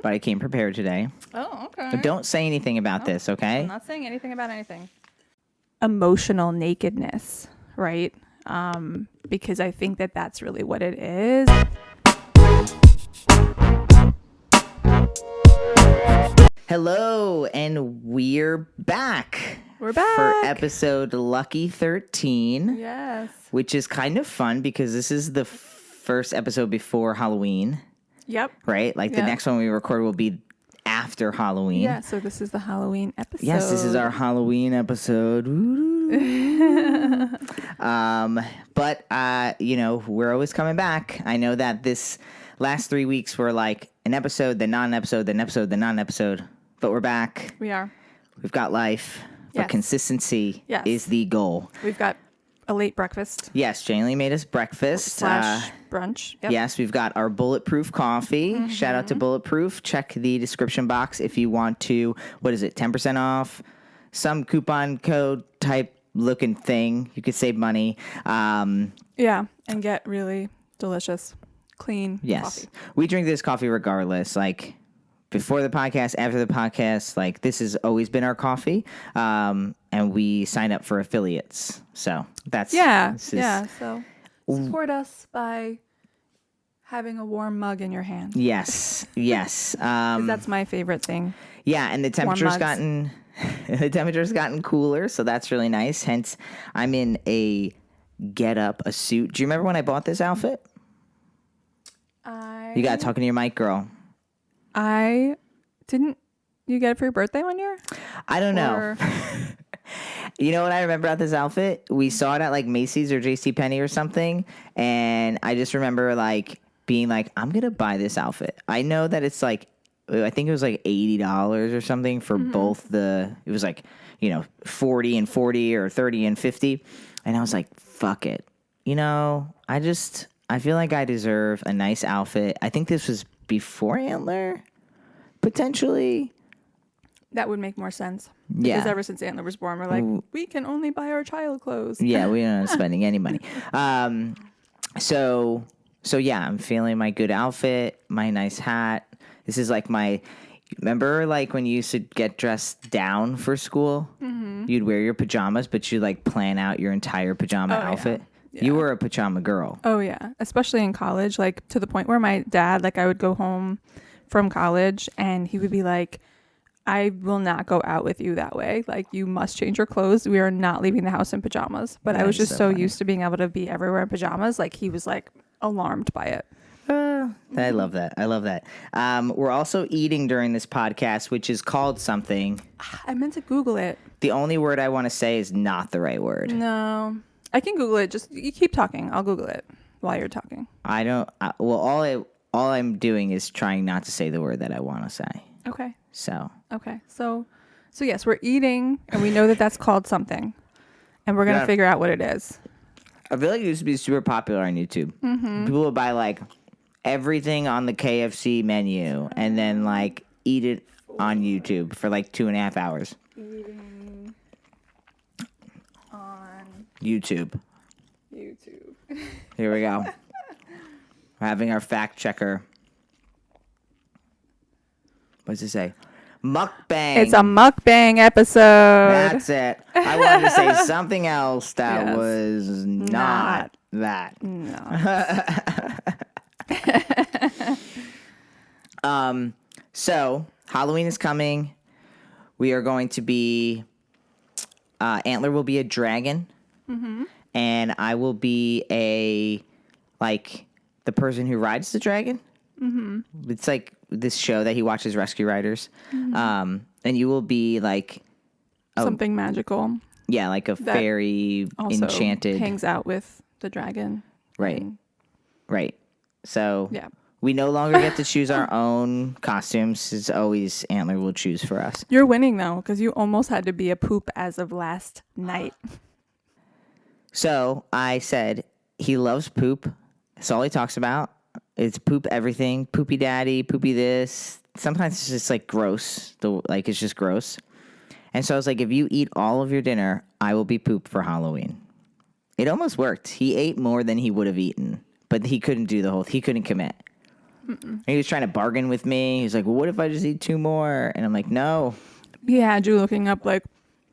but I came prepared today. Oh, okay. But don't say anything about this, okay? I'm not saying anything about anything. Emotional nakedness, right? Because I think that that's really what it is. Hello, and we're back. We're back. For episode Lucky 13. Yes. Which is kind of fun because this is the first episode before Halloween. Yep. Right? Like the next one we record will be after Halloween. Yeah, so this is the Halloween episode. Yes, this is our Halloween episode. But we're always coming back. I know that this last 3 weeks were like an episode, then not an episode, then episode, then not an episode. But we're back. We are. We've got life. Yes. But consistency is the goal. We've got a late breakfast. Yes, Jane Lee made us breakfast. / brunch. Yep. Yes, we've got our Bulletproof coffee. Mm-hmm. Shout out to Bulletproof. Check the description box if you want to, 10% off? Some coupon code type looking thing. You could save money. And get really delicious, clean coffee. We drink this coffee regardless. Like, before the podcast, after the podcast, like, this has always been our coffee. And we sign up for affiliates. So that's... So support us by having a warm mug in your hand. Yes. 'Cause that's my favorite thing. Yeah, and the temperature's gotten cooler, so that's really nice. Hence, I'm in a suit. Do you remember when I bought this outfit? You got talking to your mic, girl. Didn't you get it for your birthday one year? I don't know. You know what I remember about this outfit? We saw it at like Macy's or JCPenney or something, and I just remember like being like, I'm gonna buy this outfit. I know that it's like, I think it was like $80 or something for both it was like, 40 and 40 or 30 and 50. And I was like, fuck it. I feel like I deserve a nice outfit. I think this was before Antler, potentially. That would make more sense. Yeah. Because ever since Antler was born, we're like, we can only buy our child clothes. Yeah, we aren't spending any money. So yeah, I'm feeling my good outfit, my nice hat. This is like remember like when you used to get dressed down for school? Mm-hmm. You'd wear your pajamas, but you like plan out your entire pajama outfit. Yeah. You were a pajama girl. Oh, yeah. Especially in college, like to the point where my dad, like I would go home from college and he would be like, I will not go out with you that way. Like, you must change your clothes. We are not leaving the house in pajamas. But I was just so used to being able to be everywhere in pajamas. Like, he was like alarmed by it. I love that. We're also eating during this podcast, which is called something. I meant to Google it. The only word I want to say is not the right word. No. I can Google it. Just you keep talking. I'll Google it while you're talking. I don't. All I'm doing is trying not to say the word that I want to say. Okay. So yes, we're eating, and we know that that's called something, and we're gonna figure out what it is. I feel like it used to be super popular on YouTube. Mm-hmm. People would buy like everything on the KFC menu and then like eat it on YouTube for like 2.5 hours. Eating on YouTube. Here we go. We're having our fact checker. What does it say? Mukbang. It's a mukbang episode. That's it. I wanted to say something else that was not that. No. So Halloween is coming. We are going to be. Antler will be a dragon, and I will be the person who rides the dragon. Mm-hmm. It's like this show that he watches, Rescue Riders. Mm-hmm. And you will be like something magical. Yeah, like a fairy enchanted. Hangs out with the dragon. Right. So we no longer get to choose our own costumes. It's always Antler will choose for us. You're winning though, because you almost had to be a poop as of last night. So I said he loves poop. That's all he talks about. It's poop everything. Poopy daddy, poopy this. Sometimes it's just like gross. It's just gross. And so I was like, if you eat all of your dinner, I will be poop for Halloween. It almost worked. He ate more than he would have eaten, but he couldn't do he couldn't commit. And he was trying to bargain with me. He's like, well, what if I just eat 2 more? And I'm like, no. He had you looking up like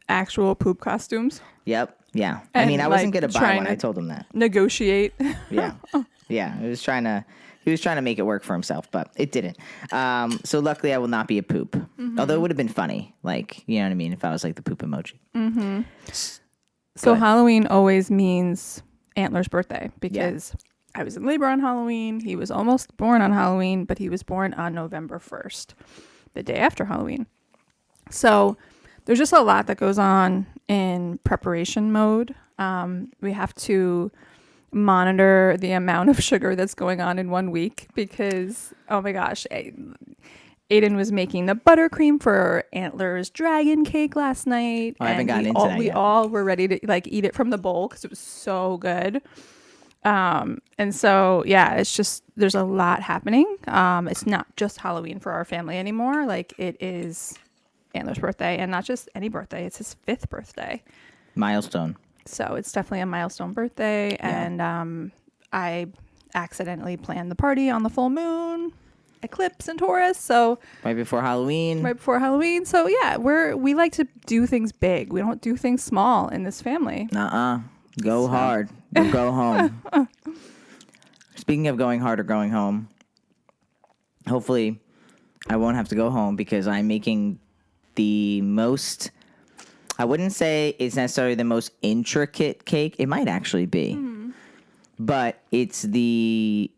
actual poop costumes. Yep. Yeah. And, I mean, I wasn't like, going to buy one. I told him that. Negotiate. Yeah. Yeah. He was trying to make it work for himself, but it didn't. So luckily I will not be a poop. Although it would have been funny. Like, you know what I mean? If I was like the poop emoji. So Halloween always means Antler's birthday because I was in labor on Halloween. He was almost born on Halloween, but he was born on November 1st, the day after Halloween. So there's just a lot that goes on in preparation mode. We have to monitor the amount of sugar that's going on in 1 week because, oh my gosh, Aiden was making the buttercream for Antler's dragon cake last night. I haven't gotten into that We yet. all were ready to like eat it from the bowl because it was so good. And so, yeah, it's just, there's a lot happening. It's not just Halloween for our family anymore. Like it is Antler's birthday, and not just any birthday. It's his 5th birthday. Milestone. So it's definitely a milestone birthday. And I accidentally planned the party on the full moon, eclipse in Taurus. So Right before Halloween. So yeah, we like to do things big. We don't do things small in this family. Go hard. Or go home. Speaking of going hard or going home, hopefully I won't have to go home because I'm making the most, I wouldn't say it's necessarily the most intricate cake. It might actually be. But it's a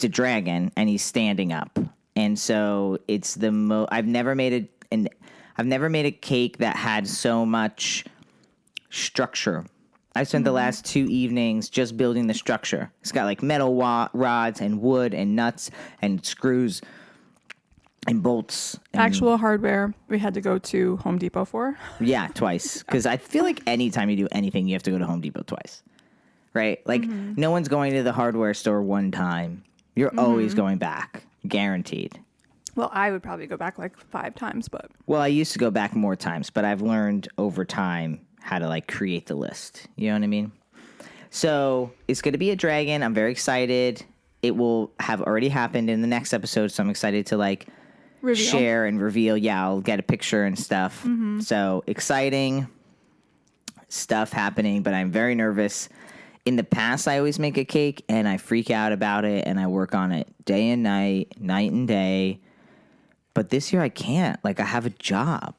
dragon and he's standing up. And so it's the I've never made a cake that had so much structure. I spent the last 2 evenings just building the structure. It's got like metal rods and wood and nuts and screws and bolts. And Actual hardware we had to go to Home Depot for. yeah, twice. Because I feel like anytime you do anything, you have to go to Home Depot twice. Right? Like, no one's going to the hardware store one time. You're always going back. Guaranteed. Well, I would probably go back like 5 times, but... Well, I used to go back more times, but I've learned over time how to, like, create the list. You know what I mean? So, it's going to be a dragon. I'm very excited. It will have already happened in the next episode, so I'm excited to, like, Reveal. share and reveal. Yeah, I'll get a picture and stuff. So, exciting stuff happening, but I'm very nervous. In the past, I always make a cake, and I freak out about it, and I work on it day and night, night and day. But this year, I can't. Like, I have a job.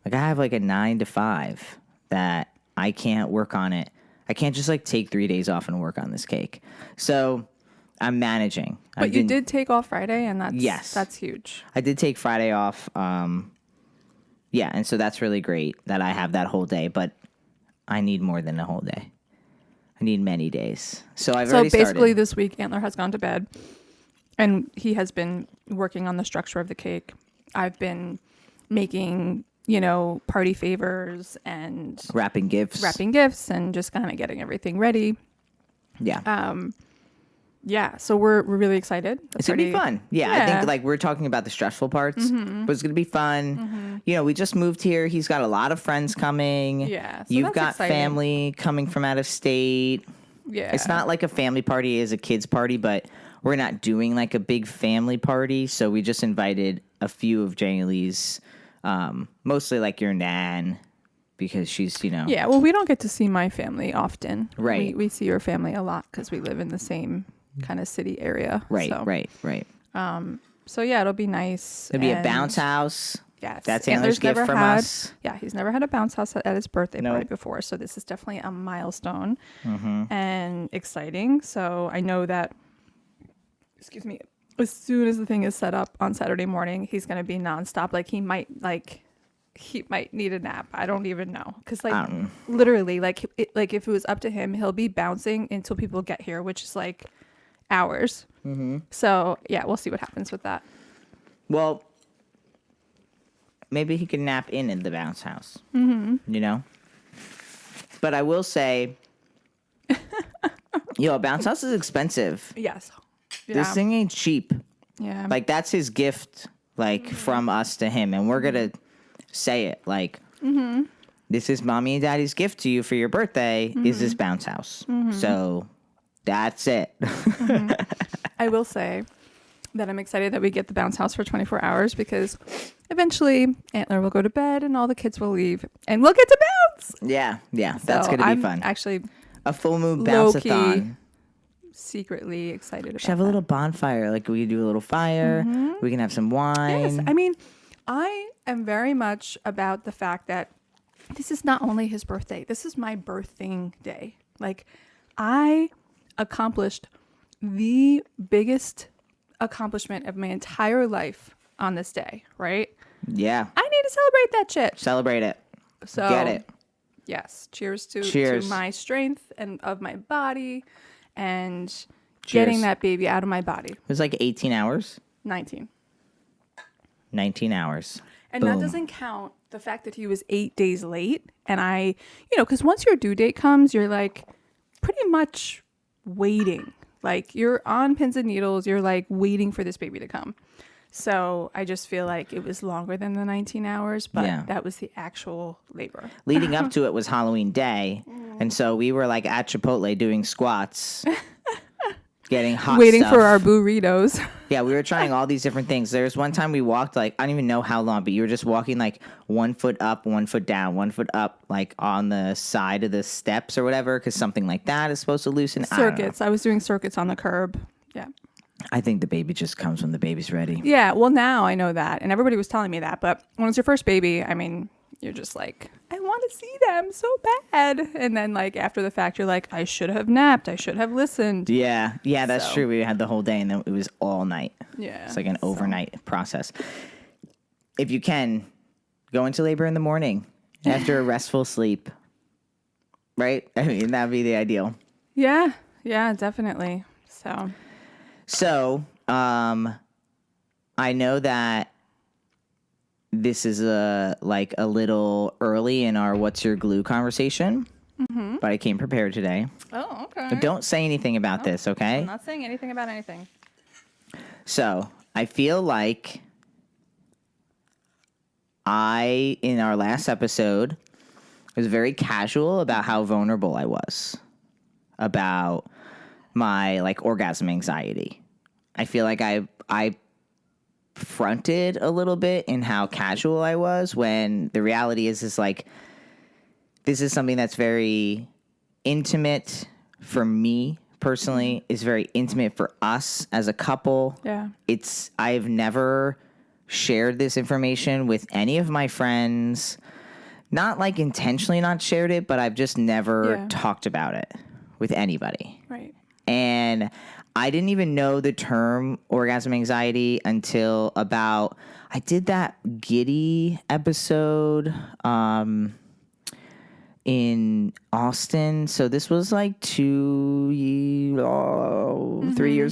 Like, I have, like, a 9 to 5 that I can't work on it. I can't just, like, take 3 days off and work on this cake. So, I'm managing. But you did take off Friday, and that's huge. I did take Friday off. Yeah, and so that's really great that I have that whole day. But I need more than a whole day. I need many days. So I've already started. So basically this week, Antler has gone to bed, and he has been working on the structure of the cake. I've been making, party favors and wrapping gifts and just kind of getting everything ready. Yeah. Yeah, so we're really excited. It's going to be fun. Yeah, I think like we're talking about the stressful parts, but it's going to be fun. We just moved here. He's got a lot of friends coming. Yeah, so You've that's got exciting. family coming from out of state. Yeah. It's not like a family party is a kid's party, but we're not doing like a big family party. So we just invited a few of Jane Lee's, mostly like your nan, because she's, Yeah, well, we don't get to see my family often. Right. We see your family a lot because we live in the same kind of city area. Right, so. right. So yeah, it'll be nice. It'll be a bounce house. Yes. That's Antler's gift from us. Yeah, he's never had a bounce house at his birthday Nope. party before, so this is definitely a milestone and exciting. So I know that, excuse me, as soon as the thing is set up on Saturday morning, he's going to be nonstop. Like he might need a nap. I don't even know, because literally, like if it was up to him, he'll be bouncing until people get here, which is like hours. So yeah, we'll see what happens with that. Well, maybe he can nap in the bounce house. But I will say, a bounce house is expensive. Yes. Yeah. This thing ain't cheap. Yeah. Like, that's his gift, like, from us to him. And we're going to say it, like, this is mommy and daddy's gift to you for your birthday is this bounce house. So that's it. I will say that I'm excited that we get the bounce house for 24 hours because eventually Antler will go to bed and all the kids will leave and we'll get to bounce. Yeah. That's So going to be I'm fun. actually A full moon low-key bounce-a-thon. secretly excited about We should have a little bonfire. Like, we can do a little fire. We can have some wine. Yes, I mean, I am very much about the fact that this is not only his birthday. This is my birthing day. Like, I accomplished the biggest accomplishment of my entire life on this day, right? Yeah. I need to celebrate that shit. Celebrate it. So Get it. yes, cheers to Cheers. my strength and of my body and Cheers. getting that baby out of my body. It was like 18 hours. 19. 19 hours. And Boom. that doesn't count the fact that he was 8 days late. And I, because once your due date comes, you're like pretty much waiting. Like you're on pins and needles. You're like waiting for this baby to come. So I just feel like it was longer than the 19 hours, but that was the actual labor. Leading up to it was Halloween day. And so we were like at Chipotle doing squats. Getting hot Waiting stuff. for our burritos. Yeah, we were trying all these different things. There's one time we walked like, I don't even know how long, but you were just walking like 1 foot up, 1 foot down, 1 foot up, like on the side of the steps or whatever, because something like that is supposed to loosen. Circuits. I was doing circuits on the curb. Yeah. I think the baby just comes when the baby's ready. Yeah. Well, now I know that. And everybody was telling me that. But when it's your first baby, I mean, you're just like, I want to see them so bad. And then like after the fact, you're like, I should have napped. I should have listened. Yeah, that's true. We had the whole day and then it was all night. Yeah. It's like an overnight process. If you can, go into labor in the morning after a restful sleep. Right? I mean, that'd be the ideal. Yeah. Yeah, definitely. So, I know that this is a little early in our "What's Your Glue" conversation, but I came prepared today. Oh, okay. But don't say anything about this, okay? I'm not saying anything about anything. So I feel like in our last episode, was very casual about how vulnerable I was about my orgasm anxiety. I feel like I fronted a little bit in how casual I was when the reality is like this is something that's very intimate for me personally, is very intimate for us as a couple. Yeah. I've never shared this information with any of my friends. Not like intentionally not shared it, but I've just never talked about it with anybody. Right. And I didn't even know the term orgasm anxiety until I did that Giddy episode in Austin. So this was like 3 years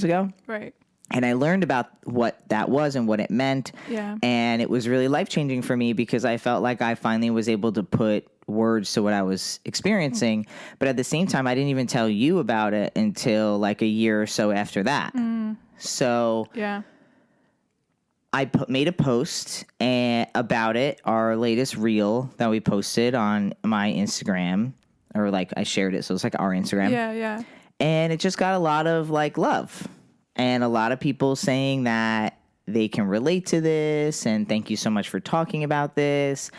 ago. Right. And I learned about what that was and what it meant. Yeah. And it was really life-changing for me because I felt like I finally was able to put words to what I was experiencing. But at the same time, I didn't even tell you about it until like a year or so after that. So I made a post about it, our latest reel that we posted on my Instagram, or like I shared it. So it's like our Instagram. Yeah. And it just got a lot of love. And a lot of people saying that they can relate to this and thank you so much for talking about this.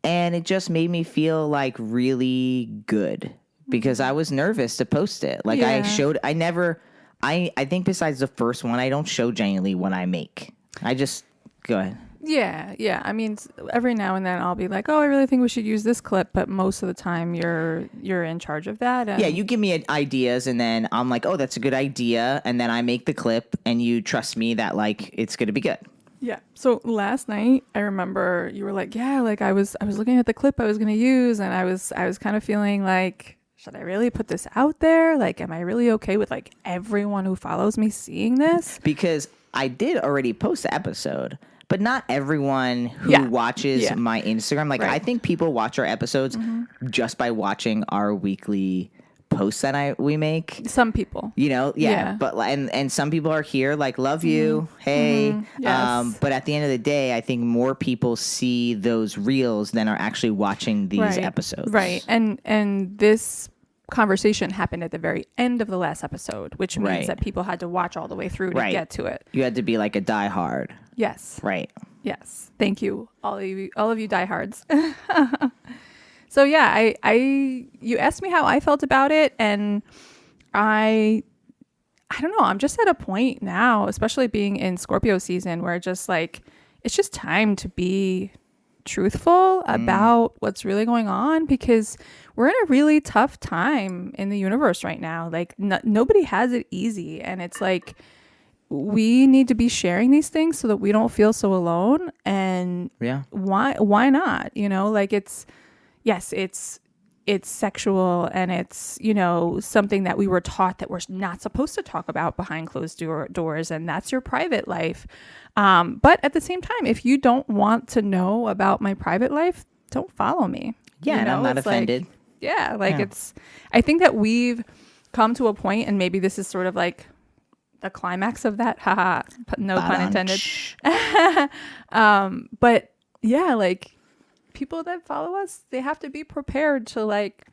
And it just made me feel really good because I was nervous to post it. I think besides the first one, I don't show genuinely what I make. Go ahead. Yeah. I mean, every now and then I'll be like, oh, I really think we should use this clip. But most of the time you're in charge of that. And you give me ideas and then I'm like, oh, that's a good idea. And then I make the clip and you trust me that it's going to be good. Yeah. So last night I remember you were like, I was looking at the clip I was going to use and I was kind of feeling like, should I really put this out there? Am I really okay with everyone who follows me seeing this? Because I did already post the episode. But not everyone who watches my Instagram. Right. I think people watch our episodes just by watching our weekly posts that we make. Some people. But and some people are here love you. Hey. Yes. But at the end of the day, I think more people see those reels than are actually watching these episodes. Right. And this conversation happened at the very end of the last episode, which means Right. that people had to watch all the way through to Right. get to it. You had to be like a diehard. Yes. Right. Yes. Thank you. All of you diehards. So yeah, you asked me how I felt about it, and I don't know. I'm just at a point now, especially being in Scorpio season, where just like it's just time to be truthful about what's really going on, because we're in a really tough time in the universe right now. Like nobody has it easy, and it's like we need to be sharing these things so that we don't feel so alone. And Yeah. why not? You know, like it's sexual, and it's, you know, something that we were taught that we're not supposed to talk about behind closed doors, and that's your private life. But at the same time, if you don't want to know about my private life, don't follow me. Yeah, You and I'm know, not it's like- offended. yeah, like Yeah. I think that we've come to a point, and maybe this is sort of like the climax of that. Haha, no pun intended. But yeah, like people that follow us, they have to be prepared to like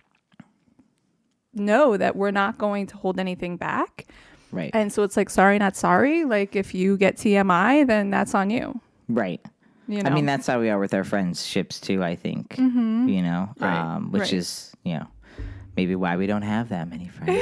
know that we're not going to hold anything back. Right. And so it's like, sorry, not sorry. Like if you get TMI, then that's on you. Right. You know? I mean, that's how we are with our friendships too, I think. You know, Right, which right. is, you know, maybe why we don't have that many friends.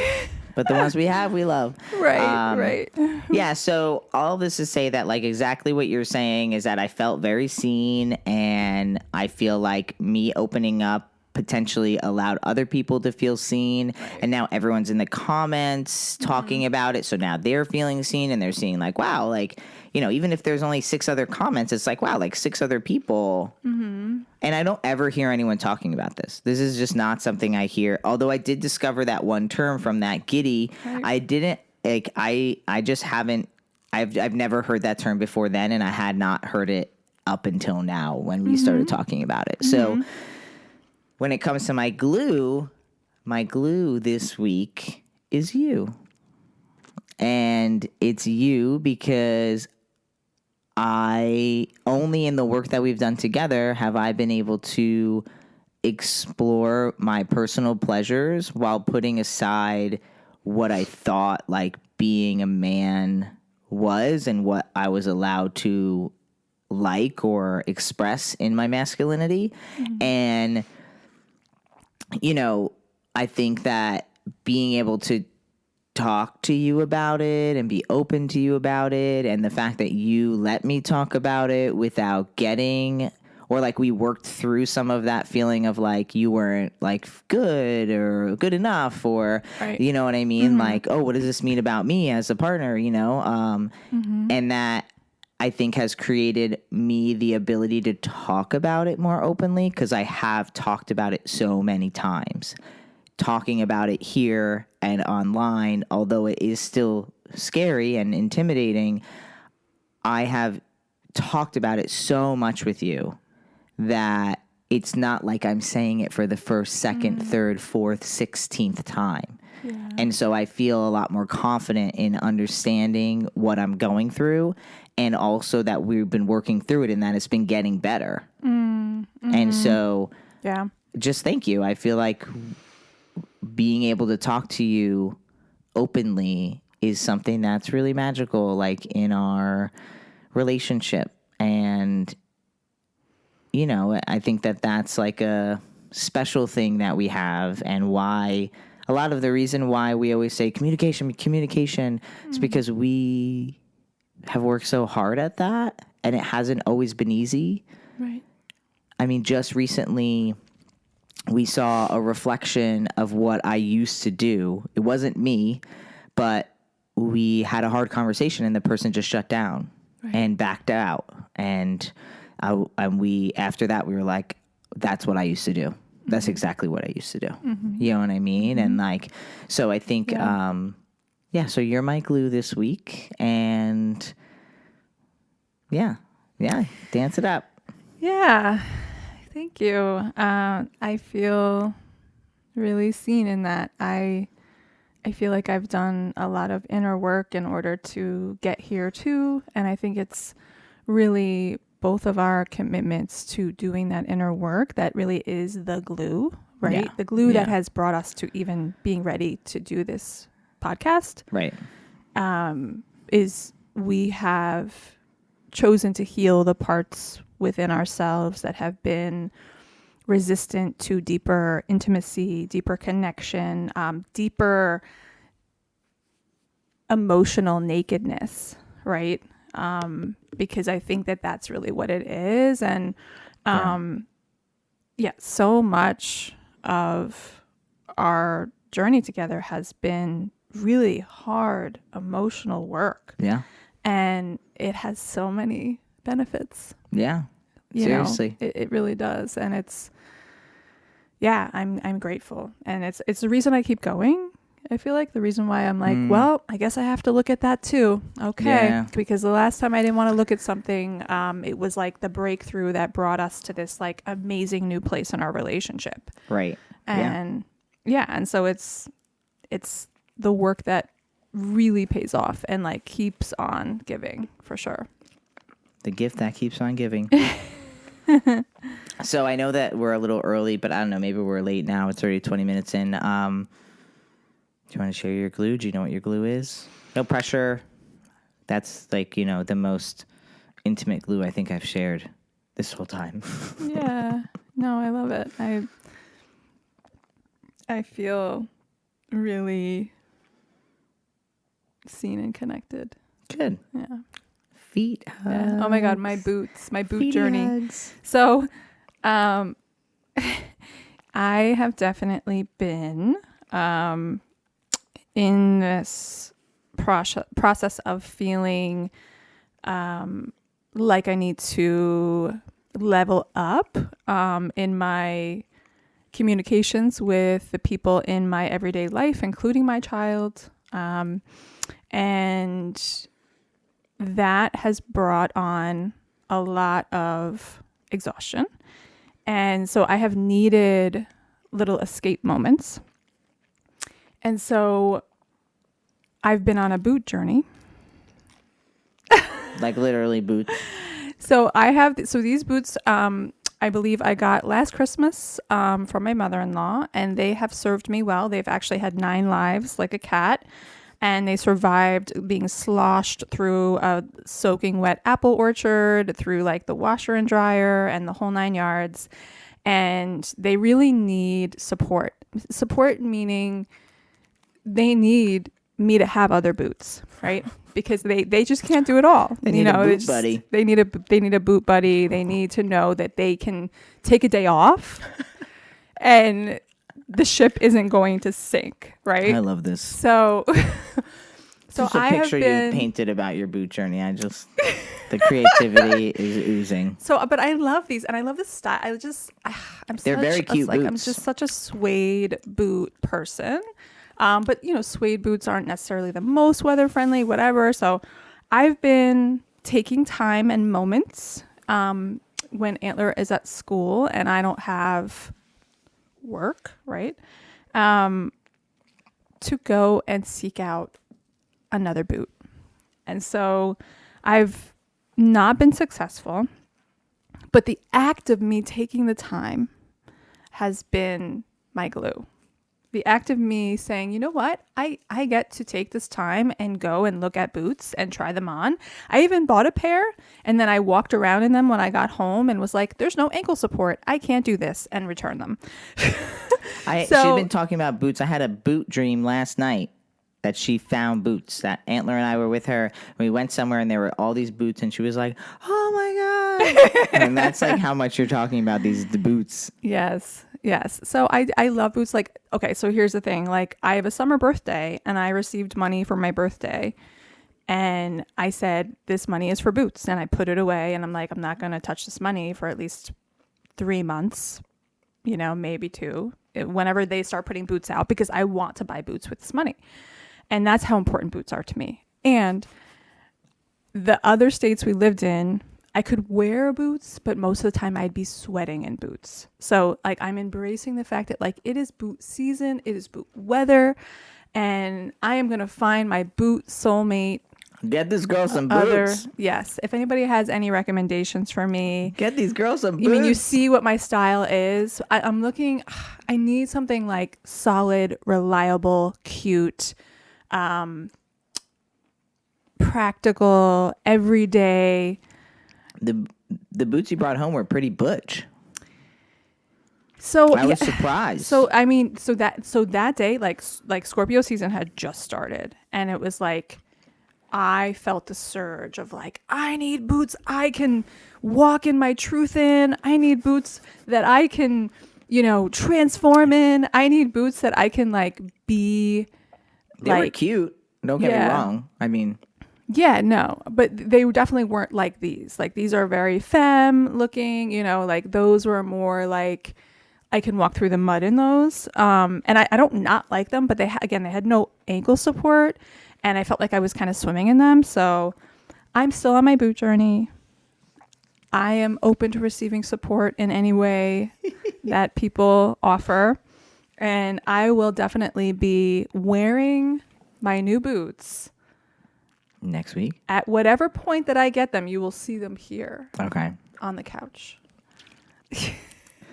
But the ones we have, we love. right. Yeah, so all this to say that, like, exactly what you're saying is that I felt very seen, and I feel like me opening up potentially allowed other people to feel seen, and now everyone's in the comments talking about it, so now they're feeling seen, and they're seeing like, wow, like, you know, even if there's only 6 other comments, it's like, wow, like 6 other people. And I don't ever hear anyone talking about this. This is just not something I hear. Although I did discover that one term from that giddy. Right. I didn't like. I just haven't. I've never heard that term before then, and I had not heard it up until now when we started talking about it. So when it comes to my glue this week is you, and it's you because I only in the work that we've done together have I been able to explore my personal pleasures while putting aside what I thought like being a man was and what I was allowed to like or express in my masculinity. And, you know, I think that being able to talk to you about it and be open to you about it, and the fact that you let me talk about it without getting, or like we worked through some of that feeling of like you weren't like good or good enough, or Right. you know what I mean, like, oh, what does this mean about me as a partner, you know, and that I think has created me the ability to talk about it more openly, because I have talked about it so many times. Talking about it here and online, although it is still scary and intimidating, I have talked about it so much with you that it's not like I'm saying it for the first, second, third, fourth, 16th time. Yeah. And so I feel a lot more confident in understanding what I'm going through, and also that we've been working through it and that it's been getting better. And so Yeah. just thank you. I feel like being able to talk to you openly is something that's really magical, like in our relationship. And, you know, I think that that's like a special thing that we have, and why a lot of the reason why we always say communication is because we have worked so hard at that, and it hasn't always been easy. Right. I mean, just recently we saw a reflection of what I used to do. It wasn't me, but we had a hard conversation and the person just shut down and backed out. And we, after that, we were like, that's what I used to do. That's exactly what I used to do. You know what I mean? And like, so I think, so you're my glue this week, and yeah, dance it up. Yeah. Thank you. I feel really seen in that. I feel like I've done a lot of inner work in order to get here too. And I think it's really both of our commitments to doing that inner work that really is the glue right? Yeah. The glue that Yeah. has brought us to even being ready to do this podcast, Right. is we have chosen to heal the parts within ourselves that have been resistant to deeper intimacy, deeper connection, deeper emotional nakedness, right? Because I think that that's really what it is. And yeah, so much of our journey together has been really hard emotional work. Yeah. And it has so many benefits. Yeah. Seriously. It really does. And it's, yeah, I'm grateful. And it's the reason I keep going. I feel like the reason why I'm like, well, I guess I have to look at that too. Okay. Yeah. Because the last time I didn't want to look at something, it was like the breakthrough that brought us to this like amazing new place in our relationship. Right. And and so it's the work that really pays off and like keeps on giving for sure. The gift that keeps on giving. So I know that we're a little early, but I don't know, maybe we're late now. It's already 20 minutes in. Do you want to share your glue? Do you know what your glue is? No pressure. That's like, the most intimate glue I think I've shared this whole time. Yeah. No, I love it. I feel really seen and connected. Good. Yeah. Feet hugs. Yeah. Oh my God, my boot Feet journey. Hugs. So, I have definitely been in this process of feeling like I need to level up in my communications with the people in my everyday life, including my child. And that has brought on a lot of exhaustion. And so I have needed little escape moments. And so I've been on a boot journey. Like literally boots. So these boots, I believe I got last Christmas from my mother-in-law, and they have served me well. They've actually had 9 lives like a cat, and they survived being sloshed through a soaking wet apple orchard, through like the washer and dryer and the whole 9 yards. And they really need support. Support meaning they need me to have other boots, right? Because they just can't do it all. They need a boot buddy. They need a boot buddy. They need to know that they can take a day off and the ship isn't going to sink, right? I love this. So Just a I picture have been you painted about your boot journey. The creativity is oozing. So, but I love these, and I love this style. They're very cute boots. I'm just such a suede boot person. But suede boots aren't necessarily the most weather friendly, whatever. So I've been taking time and moments when Antler is at school and I don't have work, right? To go and seek out another boot. And so I've not been successful, but the act of me taking the time has been my glue. The act of me saying, you know what, I get to take this time and go and look at boots and try them on. I even bought a pair and then I walked around in them when I got home and was like, there's no ankle support. I can't do this, and return them. She'd been talking about boots. I had a boot dream last night that she found boots. That Antler and I were with her. We went somewhere and there were all these boots and she was like, oh my God. And that's like how much you're talking about the boots. Yes. So I love boots. Like, okay, so here's the thing. Like, I have a summer birthday and I received money for my birthday. And I said, this money is for boots. And I put it away and I'm like, I'm not going to touch this money for at least 3 months, maybe 2, whenever they start putting boots out, because I want to buy boots with this money. And that's how important boots are to me. And the other states we lived in, I could wear boots, but most of the time I'd be sweating in boots. So like, I'm embracing the fact that like, it is boot season, it is boot weather, and I am going to find my boot soulmate Get this girl some other boots. yes. If anybody has any recommendations for me, Get these girls some boots. you mean you see what my style is? I'm looking. I need something like solid, reliable, cute, practical, everyday. The boots you brought home were pretty butch. So I was surprised. So I mean, so that day, like Scorpio season had just started, and it was like I felt the surge of like, I need boots I can walk in my truth in. I need boots that I can, transform in. I need boots that I can like be. They were cute. Don't get me wrong. I mean. Yeah, no, but they definitely weren't like these. Like these are very femme looking, like those were more like I can walk through the mud in those. And I don't not like them, but they had no ankle support. And I felt like I was kind of swimming in them. So I'm still on my boot journey. I am open to receiving support in any way that people offer. And I will definitely be wearing my new boots. Next week? At whatever point that I get them, you will see them here. Okay. On the couch.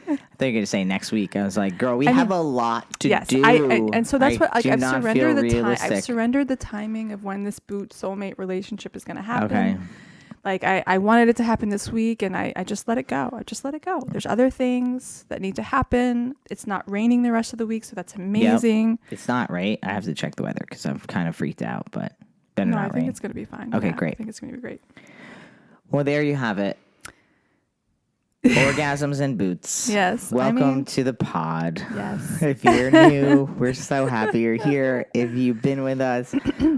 I thought you were going to say next week. I was like, girl, we have a lot to do. And so that's what I've surrendered the time. Realistic. I've surrendered the timing of when this boot soulmate relationship is going to happen. Okay. Like I wanted it to happen this week, and I just let it go. I just let it go. There's other things that need to happen. It's not raining the rest of the week, so that's amazing. Yep. It's not, right? I have to check the weather because I'm kind of freaked out, but better not rain. I think it's going to be fine. Okay, yeah, great. I think it's going to be great. Well, there you have it. Orgasms and boots. Yes. Welcome to the pod. Yes. If you're new, we're so happy you're here. If you've been with us,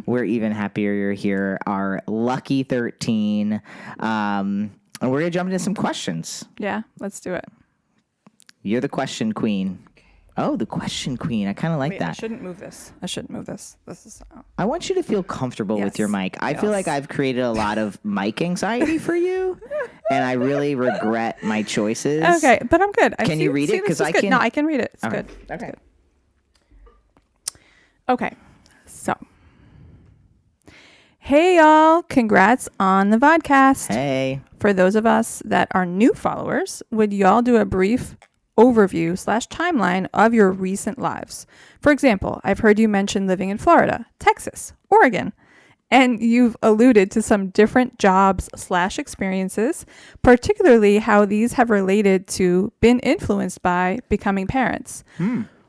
we're even happier you're here. Our lucky 13. And we're going to jump into some questions. Yeah, let's do it. You're the question queen. Oh, the question queen. I kind of like that. I shouldn't move this. This is. I want you to feel comfortable with your mic. I feel like I've created a lot of mic anxiety for you, and I really regret my choices. Okay, but I'm good. Can you read it? Because I can. No, I can read it. It's okay. good. Okay. It's good. Okay, so. Hey, y'all. Congrats on the vodcast. Hey. For those of us that are new followers, would y'all do a brief overview / timeline of your recent lives? For example, I've heard you mention living in Florida, Texas, Oregon, and you've alluded to some different jobs / experiences, particularly how these have related to, been influenced by becoming parents.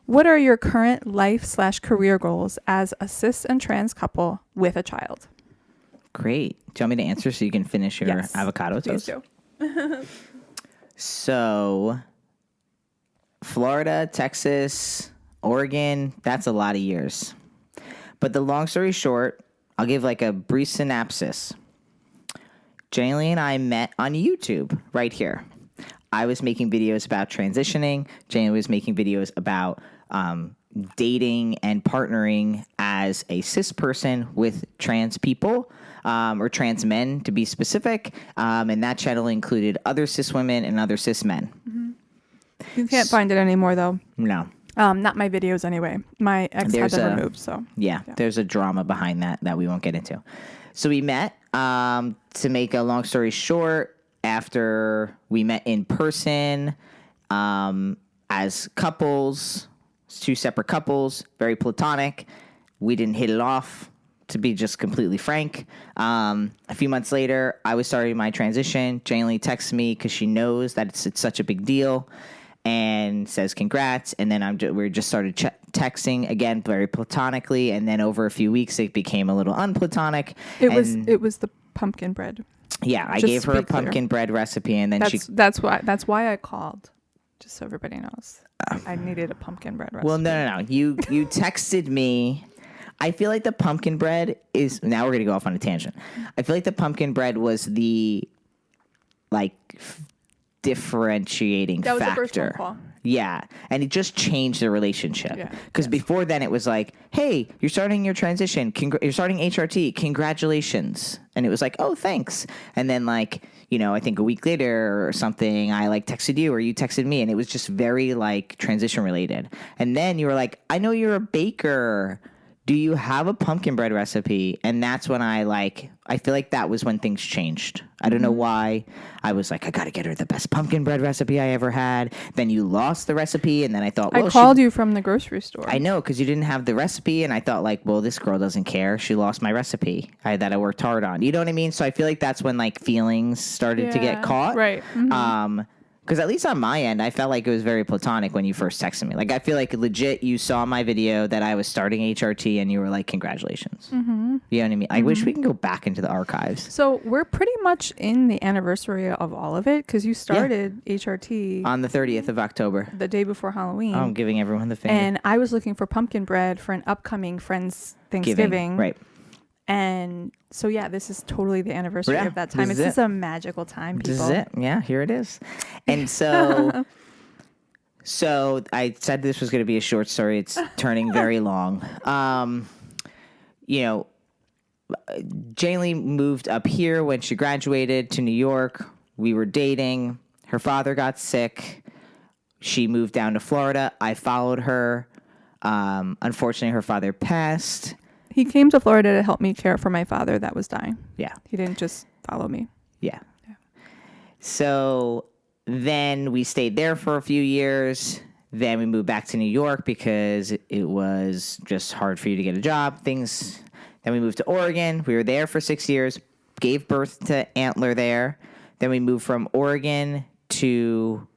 What are your current life / career goals as a cis and trans couple with a child? Great. Do you want me to answer so you can finish your avocado toast? Please do. So, Florida, Texas, Oregon, that's a lot of years. But the long story short, I'll give like a brief synopsis. Jaylee and I met on YouTube right here. I was making videos about transitioning. Jaylee was making videos about dating and partnering as a cis person with trans people, or trans men to be specific. And that channel included other cis women and other cis men. Mm-hmm. You can't find it anymore, though. No. Not my videos anyway. My ex had them removed, so. Yeah, there's a drama behind that we won't get into. So we met, to make a long story short, after we met in person, as couples, two separate couples, very platonic. We didn't hit it off, to be just completely frank. A few months later, I was starting my transition. Jaylee texts me because she knows that it's such a big deal, and says congrats. And then we just started texting again, very platonically. And then over a few weeks, it became a little unplatonic. It was the pumpkin bread. Yeah, I gave her a pumpkin bread recipe, and then that's why I called, just so everybody knows. I needed a pumpkin bread recipe. Well, no. You texted me. I feel like the pumpkin bread is, now we're going to go off on a tangent. I feel like the pumpkin bread was the, differentiating factor. That was the first phone call. Yeah, and it just changed the relationship. Because before then it was like, hey, you're starting your transition. You're starting HRT. Congratulations. And it was like, oh, thanks. And then I think a week later or something, I texted you or you texted me, and it was just very transition related. And then you were like, I know you're a baker. do you have a pumpkin bread recipe? And that's when I feel like that was when things changed. I don't know why. I was like, I got to get her the best pumpkin bread recipe I ever had. Then you lost the recipe. And then I thought, well, I called you from the grocery store. I know, because you didn't have the recipe. And I thought, like, well, this girl doesn't care. She lost my recipe that I worked hard on. You know what I mean? So I feel like that's when, like, feelings started to get caught. Right. Mm-hmm. Because at least on my end, I felt like it was very platonic when you first texted me. Like, I feel like legit you saw my video that I was starting HRT and you were like, congratulations. Mm-hmm. You know what I mean? I wish we can go back into the archives. So we're pretty much in the anniversary of all of it because you started HRT on the 30th of October. The day before Halloween. Oh, I'm giving everyone the finger. And I was looking for pumpkin bread for an upcoming friend's Thanksgiving. Right. And so, yeah, this is totally the anniversary of that time. It's just a magical time, people. This is it. Yeah, here it is. And so, so I said this was going to be a short story. It's turning very long. You know, Jane Lee moved up here when she graduated to New York. We were dating. Her father got sick. She moved down to Florida. I followed her. Unfortunately, her father passed. He came to Florida to help me care for my father that was dying. Yeah. He didn't just follow me. Yeah. So then we stayed there for a few years. Then we moved back to New York because it was just hard for you to get a job. Then we moved to Oregon. We were there for 6 years. Gave birth to Antler there. Then we moved from Oregon to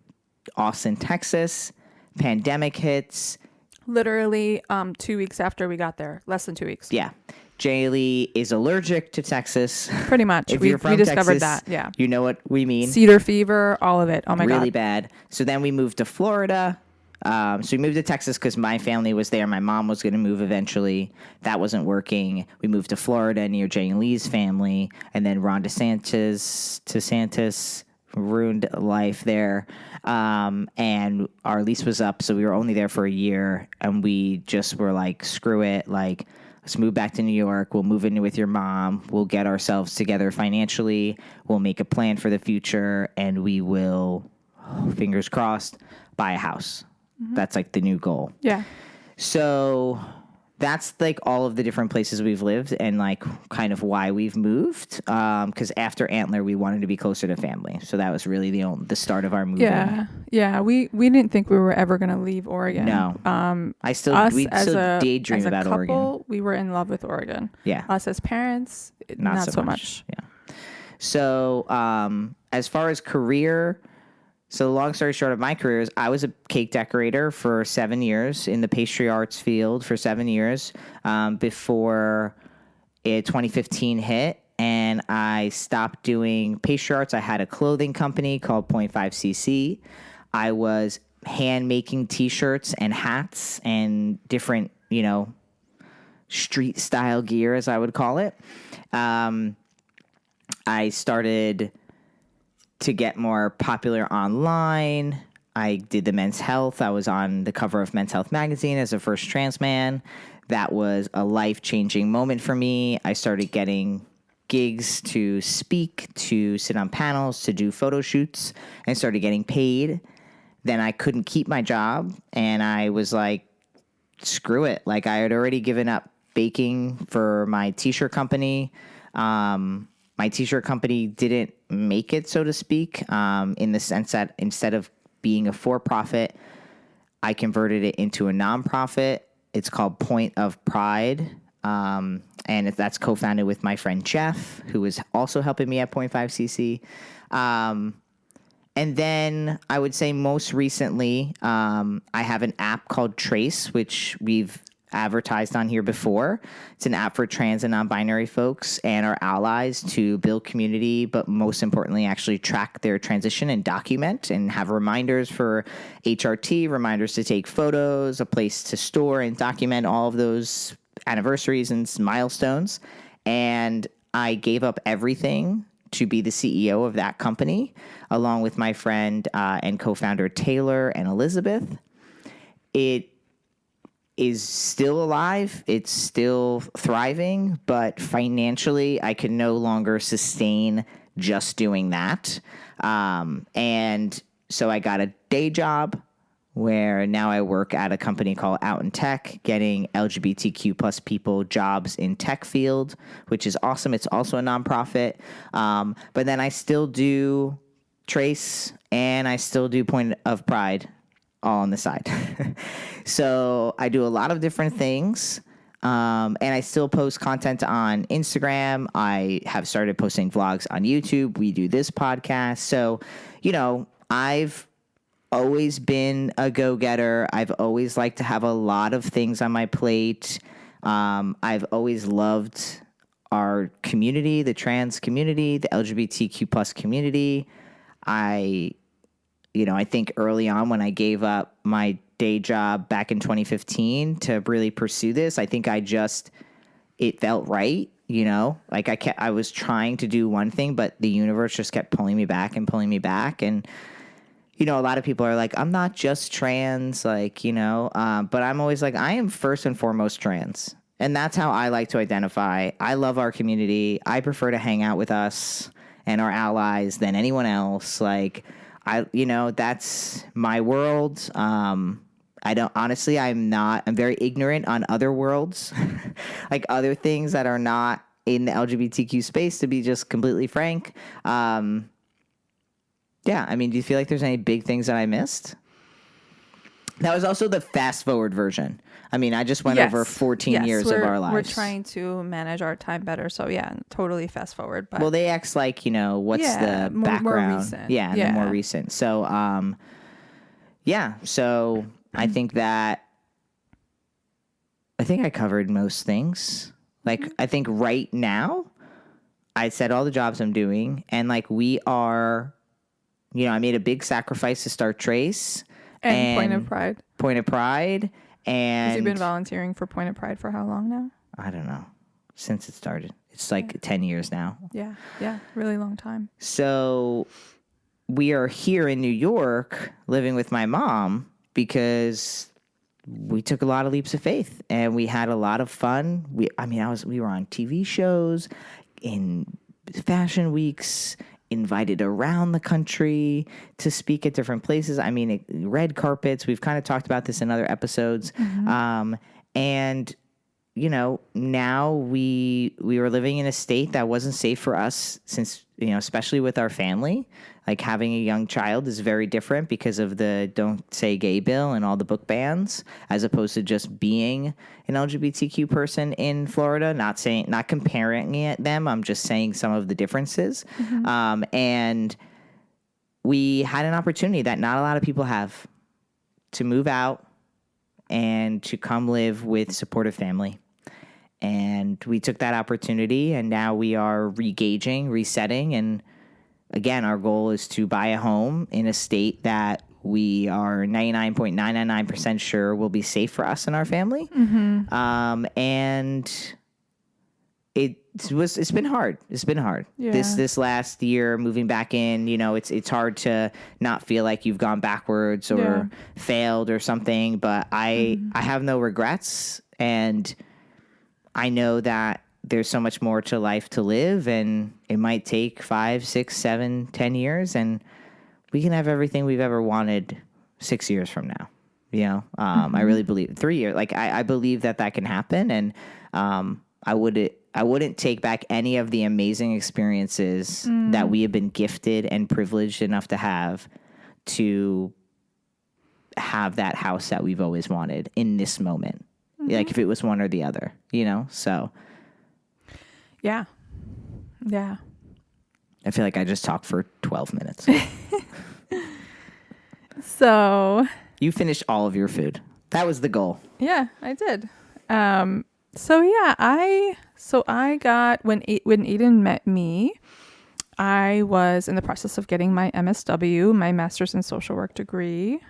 Austin, Texas. Pandemic hits. Literally 2 weeks after we got there. Less than 2 weeks. Yeah. Jaylee is allergic to Texas. Pretty much. If you're from we discovered Texas, that. Yeah. You know what we mean. Cedar fever, all of it. Oh my God. Really bad. So then we moved to Florida. So we moved to Texas because my family was there. My mom was going to move eventually. That wasn't working. We moved to Florida near Jane Lee's family. And then Ron DeSantis ruined life there. And our lease was up. So we were only there for a year. And we just were like, screw it. Like, let's move back to New York. We'll move in with your mom. We'll get ourselves together financially. We'll make a plan for the future. And we will, fingers crossed, buy a house. Mm-hmm. That's like the new goal. Yeah. So that's like all of the different places we've lived and like kind of why we've moved. Because after Antler, we wanted to be closer to family. So that was really the start of our moving. Yeah. Yeah. We didn't think we were ever going to leave Oregon. No. We still daydream about couple, Oregon. We were in love with Oregon. Yeah. Us as parents, not so much. Yeah. So as far as career. So the long story short of my career is I was a cake decorator for 7 years in the pastry arts field for 7 years before 2015 hit. And I stopped doing pastry arts. I had a clothing company called 0.5cc. I was hand making T-shirts and hats and different, street style gear, as I would call it. I started to get more popular online. I did the Men's Health. I was on the cover of Men's Health magazine as a first trans man. That was a life-changing moment for me. I started getting gigs to speak, to sit on panels, to do photo shoots, and started getting paid. Then I couldn't keep my job, and I was like, screw it. Like, I had already given up baking for my T-shirt company. My T-shirt company didn't make it, so to speak, in the sense that instead of being a for-profit, I converted it into a nonprofit. It's called Point of Pride, and that's co-founded with my friend Jeff, who is also helping me at 0.5cc. And then I would say most recently, I have an app called Trace, which we've advertised on here before. It's an app for trans and non-binary folks and our allies to build community, but most importantly, actually track their transition and document and have reminders for HRT, reminders to take photos, a place to store and document all of those anniversaries and milestones. And I gave up everything to be the CEO of that company, along with my friend and co-founder Taylor and Elizabeth. It is still alive. It's still thriving, but financially, I can no longer sustain just doing that. And so I got a day job. where now I work at a company called Out in Tech, getting LGBTQ plus people jobs in tech field, which is awesome. It's also a nonprofit. But then I still do Trace and I still do Point of Pride all on the side. So I do a lot of different things. And I still post content on Instagram. I have started posting vlogs on YouTube. We do this podcast. So, I've always been a go-getter. I've always liked to have a lot of things on my plate. I've always loved our community, the trans community, the LGBTQ plus community. I think early on when I gave up my day job back in 2015 to really pursue this, I think it felt right. Like I was trying to do one thing, but the universe just kept pulling me back and pulling me back. And, a lot of people are like, I'm not just trans, but I'm always like, I am first and foremost trans. And that's how I like to identify. I love our community. I prefer to hang out with us and our allies than anyone else. Like, that's my world. I'm very ignorant on other worlds, like other things that are not in the LGBTQ space, to be just completely frank. Yeah, do you feel like there's any big things that I missed? That was also the fast forward version. I just went over 14 years of our lives. We're trying to manage our time better. So yeah, totally fast forward. But well, they asked what's the background? More recent. The more recent. So, so I think I covered most things. Like, I think right now I said all the jobs I'm doing, and like we are, I made a big sacrifice to start Trace and Point of Pride. Point of Pride. And have you been volunteering for Point of Pride for how long now? I don't know. Since it started. It's like 10 years now. Yeah. Really long time. So we are here in New York living with my mom because we took a lot of leaps of faith and we had a lot of fun. We were on TV shows, in fashion weeks, invited around the country to speak at different places. Red carpets. We've kind of talked about this in other episodes. Mm-hmm. And, now we were living in a state that wasn't safe for us since, especially with our family. Like having a young child is very different because of the Don't Say Gay bill and all the book bans, as opposed to just being an LGBTQ person in Florida. Not comparing them. I'm just saying some of the differences. Mm-hmm. And we had an opportunity that not a lot of people have to move out and to come live with supportive family. And we took that opportunity, and now we are resetting, and again, our goal is to buy a home in a state that we are 99.999% sure will be safe for us and our family. Mm-hmm. And it's been hard. It's been hard. Yeah. This last year, moving back in, it's hard to not feel like you've gone backwards or failed or something. But I have no regrets, and I know that there's so much more to life to live, and it might take 5, 6, 7, 10 years, and we can have everything we've ever wanted 6 years from now. I really believe 3 years. Like I believe that can happen, and I wouldn't take back any of the amazing experiences that we have been gifted and privileged enough to have that house that we've always wanted in this moment. Mm-hmm. Like if it was one or the other, so. Yeah. I feel like I just talked for 12 minutes. So. You finished all of your food. That was the goal. Yeah, I did. I got, when Aiden met me, I was in the process of getting my MSW, my Master's in Social Work degree.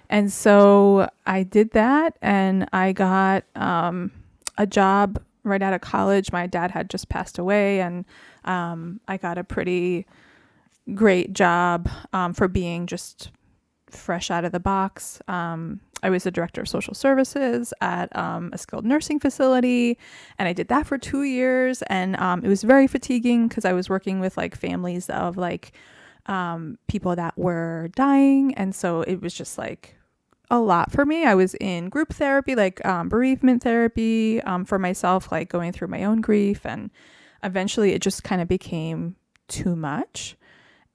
And so I did that, and I got a job right out of college. My dad had just passed away, and I got a pretty great job for being just fresh out of the box. I was the director of social services at a skilled nursing facility, and I did that for 2 years, and it was very fatiguing because I was working with like families of like people that were dying. And so it was just like a lot for me. I was in group therapy, like bereavement therapy for myself, like going through my own grief. And eventually it just kind of became too much.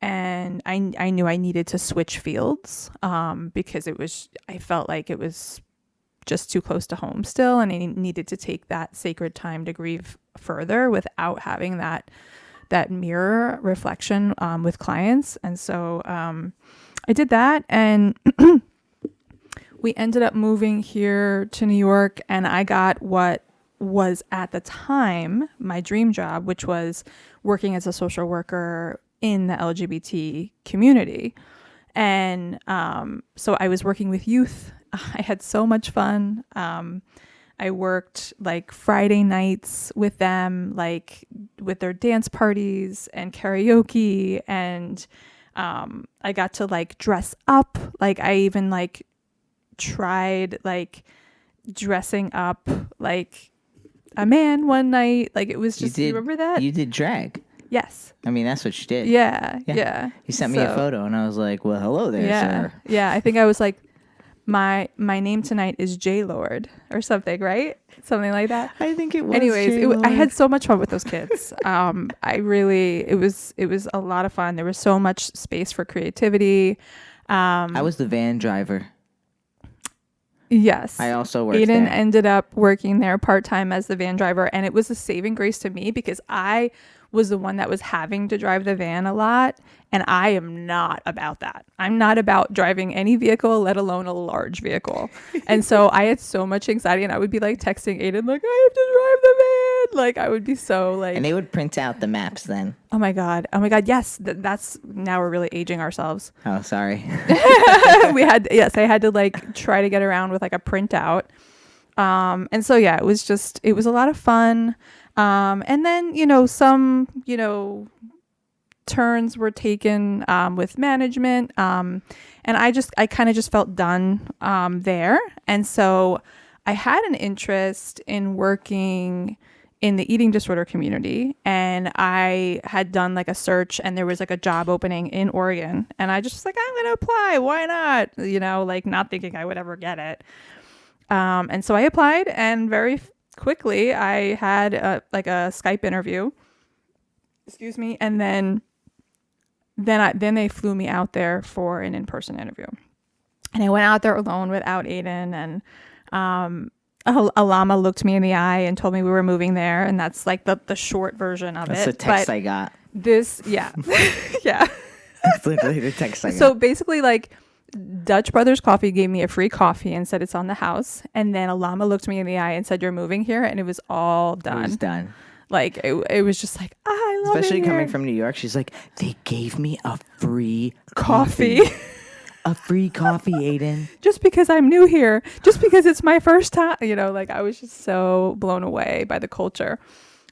And I knew I needed to switch fields because I felt like it was just too close to home still. And I needed to take that sacred time to grieve further without having that mirror reflection with clients. And so I did that, and we ended up moving here to New York, and I got what was at the time my dream job, which was working as a social worker in the LGBT community. And so I was working with youth. I had so much fun. I worked like Friday nights with them, like with their dance parties and karaoke. And I got to like dress up. Like I even like tried like dressing up like a man one night. Like it was just, you remember that? You did drag. Yes. I mean, that's what you did. Yeah. You sent me a photo and I was like, well, hello there, sir. Yeah. I think I was like, my name tonight is J Lord or something, right? Something like that. I think it was. Anyways, I had so much fun with those kids. It was a lot of fun. There was so much space for creativity. I was the van driver. Yes. I also worked Aiden there. ended up working there part-time as the van driver, and it was a saving grace to me because I was the one that was having to drive the van a lot, and I am not about that. I'm not about driving any vehicle, let alone a large vehicle. And so I had so much anxiety, and I would be like texting Aiden like, I have to drive the van. Like I would be so like, and they would print out the maps then. Oh my God. Yes. That's now we're really aging ourselves. Oh, sorry. I had to like try to get around with like a printout. And so, yeah, it was a lot of fun. And then, some, turns were taken, with management. And I kind of just felt done, there. And so I had an interest in working in the eating disorder community, and I had done like a search, and there was like a job opening in Oregon, and I just was like, I'm going to apply. Why not? Like not thinking I would ever get it. And so I applied, and very quickly I had a Skype interview. Excuse me. And then they flew me out there for an in-person interview, and I went out there alone without Aiden, and, a llama looked me in the eye and told me we were moving there. And that's like the short version of it. That's the text I got. Yeah. That's literally the text I got. So basically like Dutch Brothers Coffee gave me a free coffee and said it's on the house. And then a llama looked me in the eye and said, you're moving here. And it was all done. It was done. Like it was just like, I love it. Especially here. coming from New York. She's like, they gave me a free coffee. A free coffee, Aiden. Just because I'm new here, just because it's my first time, like I was just so blown away by the culture.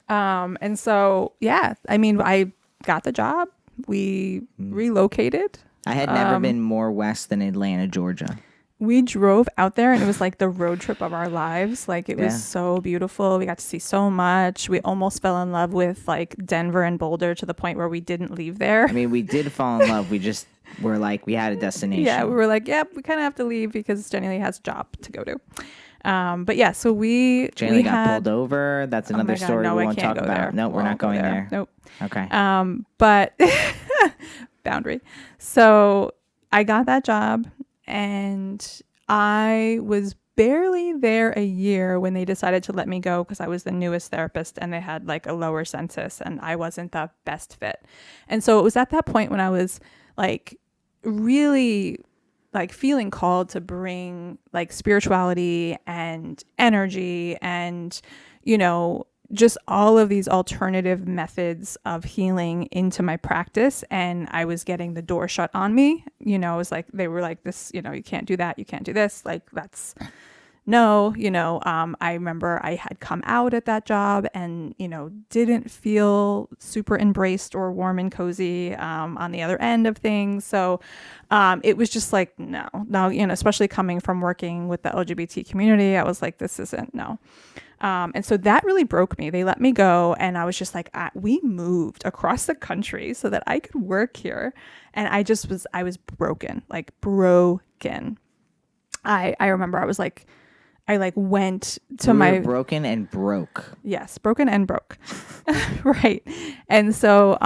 And so, yeah, I mean, I got the job. We relocated. I had never been more west than Atlanta, Georgia. We drove out there, and it was like the road trip of our lives. Like it was so beautiful. We got to see so much. We almost fell in love with like Denver and Boulder to the point where we didn't leave there. I mean, we did fall in love. We just were like, we had a destination. Yeah, we were like, yep, we kind of have to leave because Jenny Lee has a job to go to. But yeah, so Jenny Lee got pulled over. That's another story we won't talk about. No, we're not going there. Nope. Okay. But boundary. So I got that job, and I was barely there a year when they decided to let me go because I was the newest therapist, and they had like a lower census, and I wasn't the best fit. And so it was at that point when I was like really like feeling called to bring like spirituality and energy and, just all of these alternative methods of healing into my practice. And I was getting the door shut on me. It was like, they were like this, you can't do that. You can't do this. Like, that's no, I remember I had come out at that job and, didn't feel super embraced or warm and cozy on the other end of things. So it was just like, no, especially coming from working with the LGBT community, I was like, this isn't, no. And so that really broke me. They let me go, and I was just like, we moved across the country so that I could work here. And I was broken, like broken. I remember I was like, I went to We were broken and broke. Yes, broken and broke. Right. And so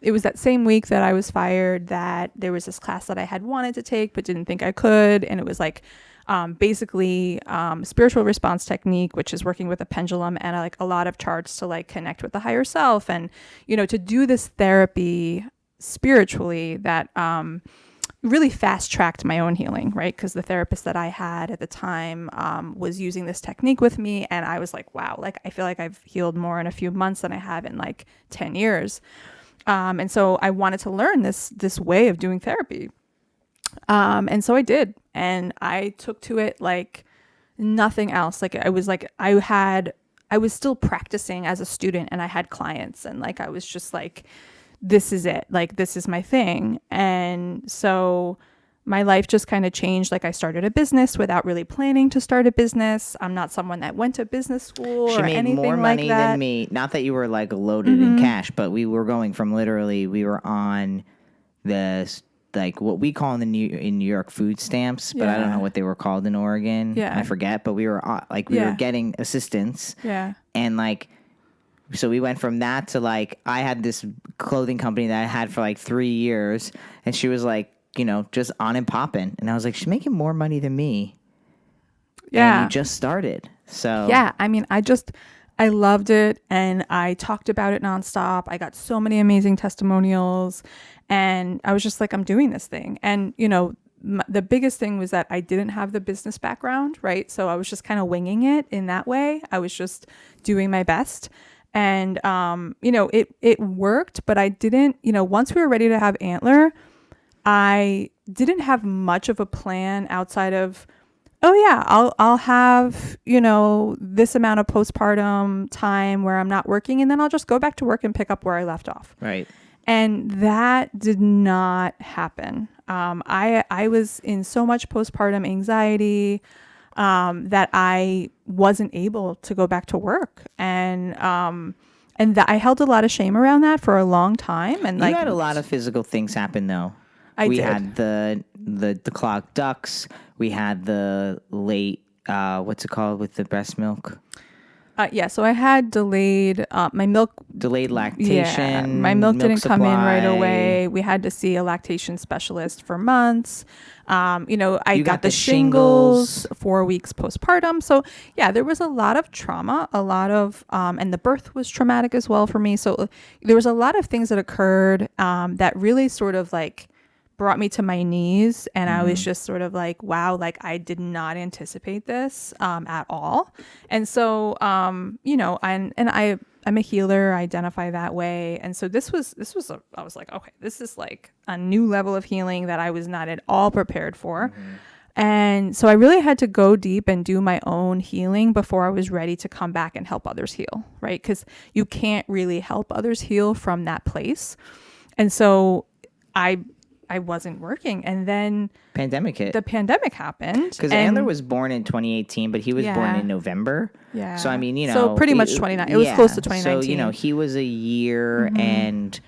it was that same week that I was fired that there was this class that I had wanted to take but didn't think I could. And it was like basically spiritual response technique, which is working with a pendulum and like a lot of charts to like connect with the higher self and, to do this therapy spiritually that really fast tracked my own healing, right? Because the therapist that I had at the time was using this technique with me. And I was like, wow, like I feel like I've healed more in a few months than I have in like 10 years. And so I wanted to learn this way of doing therapy. And so I did. And I took to it like nothing else. I was still practicing as a student and I had clients and like I was just like, this is it. Like, this is my thing. And so my life just kind of changed. Like I started a business without really planning to start a business. I'm not someone that went to business school or anything like that. She made more money than me. Not that you were like loaded in cash, but we were going from literally, we were on the, like what we call in New York food stamps, but I don't know what they were called in Oregon. Yeah. I forget, but we were we were getting assistance. Yeah. And like, so we went from that to like, I had this clothing company that I had for like 3 years, and she was like, just on and popping. And I was like, she's making more money than me. Yeah. And you just started. So yeah, I mean, I loved it and I talked about it nonstop. I got so many amazing testimonials and I was just like, I'm doing this thing. And, the biggest thing was that I didn't have the business background, right? So I was just kind of winging it in that way. I was just doing my best. And, it worked, but I didn't, once we were ready to have Antler, I didn't have much of a plan outside of, oh yeah, I'll have, this amount of postpartum time where I'm not working and then I'll just go back to work and pick up where I left off. Right. And that did not happen. I was in so much postpartum anxiety, that I wasn't able to go back to work. And that I held a lot of shame around that for a long time. And you had a lot of physical things happen though. We had the clogged ducts. We had the late, what's it called with the breast milk? So I had delayed delayed lactation. Yeah, my milk didn't come in right away. We had to see a lactation specialist for months. I got the shingles 4 weeks postpartum. So yeah, there was a lot of trauma, and the birth was traumatic as well for me. So there was a lot of things that occurred that really sort of like brought me to my knees, and I was just sort of like, wow, like I did not anticipate this at all. And so I'm a healer, I identify that way. And so I was like, okay, this is like a new level of healing that I was not at all prepared for. And so I really had to go deep and do my own healing before I was ready to come back and help others heal, right? Because you can't really help others heal from that place. And so I wasn't working, and then pandemic hit. The pandemic happened because Andler was born in 2018, but he was born in November. Yeah. So I mean, so pretty much 29. It was close to 2019. So he was a year and